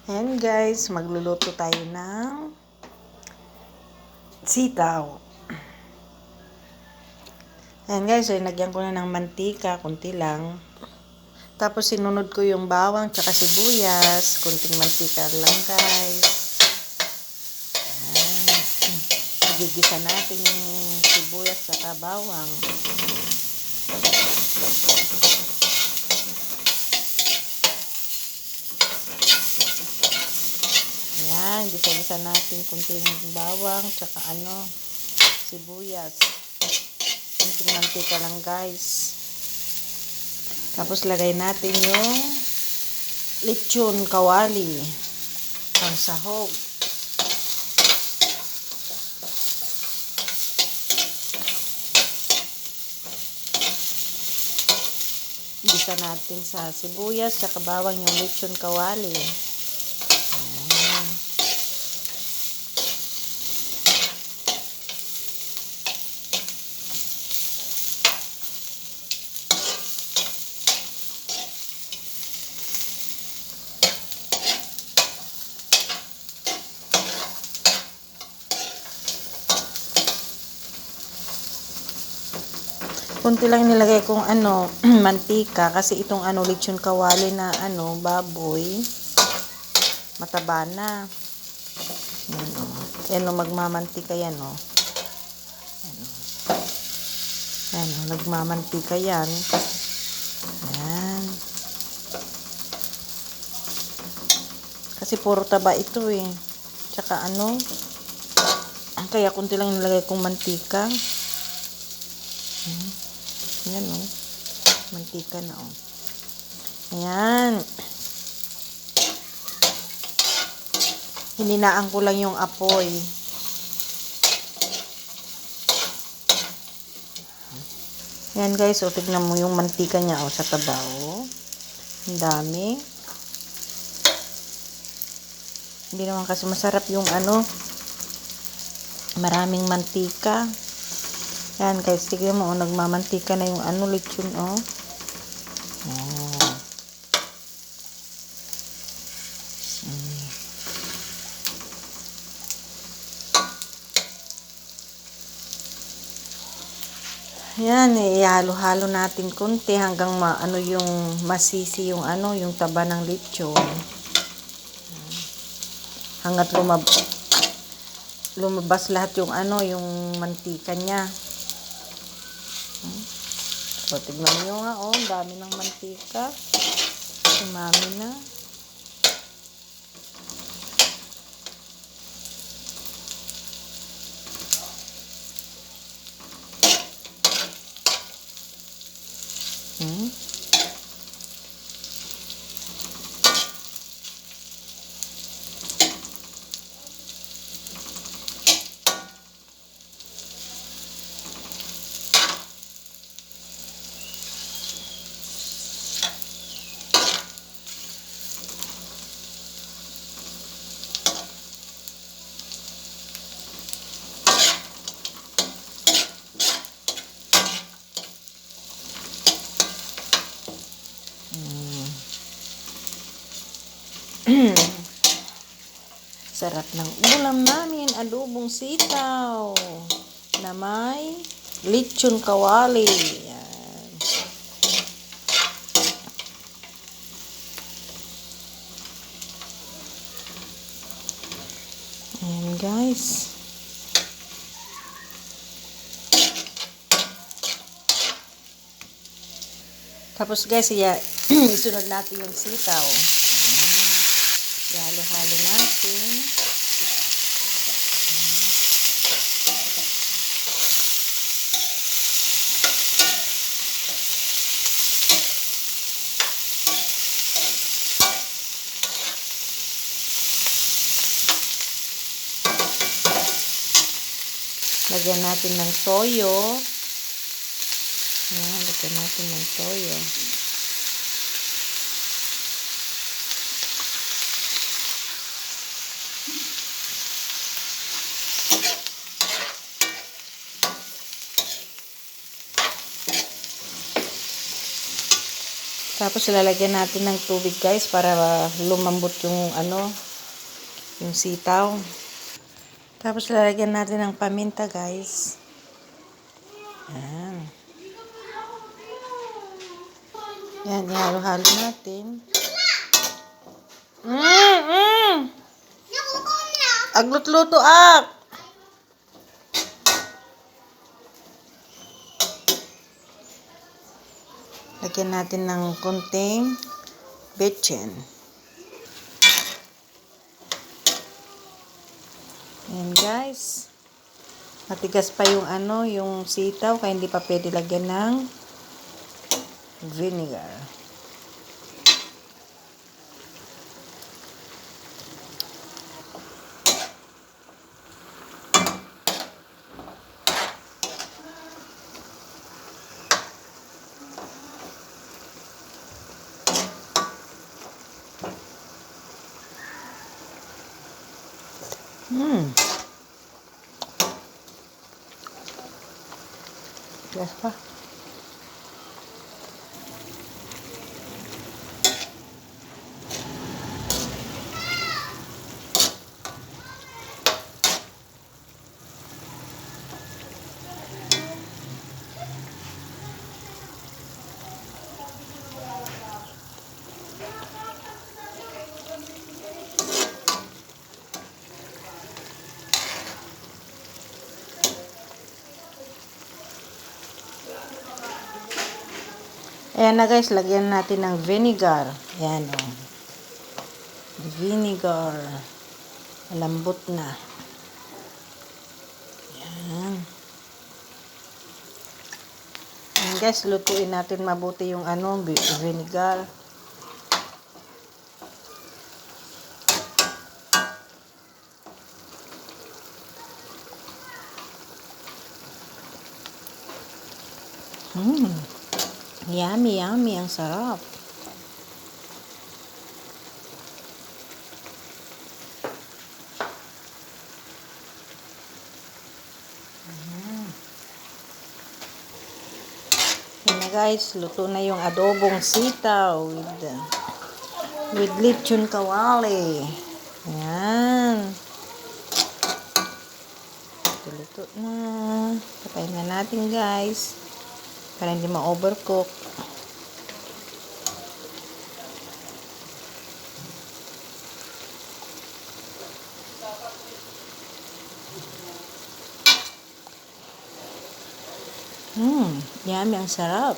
Ayan guys, magluluto tayo ng sitaw. Ayan guys, nagyan ko na ng mantika, kunti lang. Tapos sinunod ko yung bawang tsaka sibuyas, kunting mantika lang guys. Ayan. Igigisa natin yung sibuyas tsaka bawang. Ayan, gisa-gisa natin kunting bawang tsaka sibuyas. Kunting mantika lang guys. Tapos lagay natin yung lechon kawali, pang sahog. Gisa natin sa sibuyas tsaka bawang yung lechon kawali. Ayan. Kunti lang nilagay kong mantika kasi itong lechon kawali na baboy mataba na. Yan magmamantika yan Yan nagmamantika yan. Yan. Kasi puro taba ito Tsaka kaya kunti lang nilagay kong mantika. Yan mantika na Ayan. Hininaan ko lang yung apoy. Ayan guys, tignan mo yung mantika niya sa taba Ang dami. Hindi naman kasi masarap yung maraming mantika. Yan guys, tignan mo nagmamantika na yung lechon Yan, ihalo-halo natin konti hanggang yung masisi yung yung taba ng lechon. Hanggat lumabas lahat yung yung mantika niya. So, tignan nyo nga ang dami ng mantika. Sumami na. Sarap ng ulam namin, adobong sitaw na may lechon kawali. Yan. Ayan guys. Tapos guys, isunod natin yung sitaw. Halo-halo natin. Lagyan natin ng toyo. Ayan, lagyan natin ng toyo. Tapos lalagyan natin ng tubig guys para lumambot yung yung sitaw. Tapos lalagyan natin ng paminta guys. Yan. Yan, ihalo-halo natin. Aglut-luto ak! Lagyan natin ng konting betchin. Ayan guys. Matigas pa yung yung sitaw kaya hindi pa pwede lagyan ng vinegar. Tigas pa. Ayan na guys, lagyan natin ng vinegar. Ayan o. Vinegar. Malambot na. Ayan. Ayan guys, lutuin natin mabuti yung vinegar. Yummy, yummy. Ang sarap. Yan na guys, luto na yung adobong sitaw with lechon kawali. Yan. Luto na. Patayin na natin guys. Para hindi ma-overcook. Yummy, ang sarap.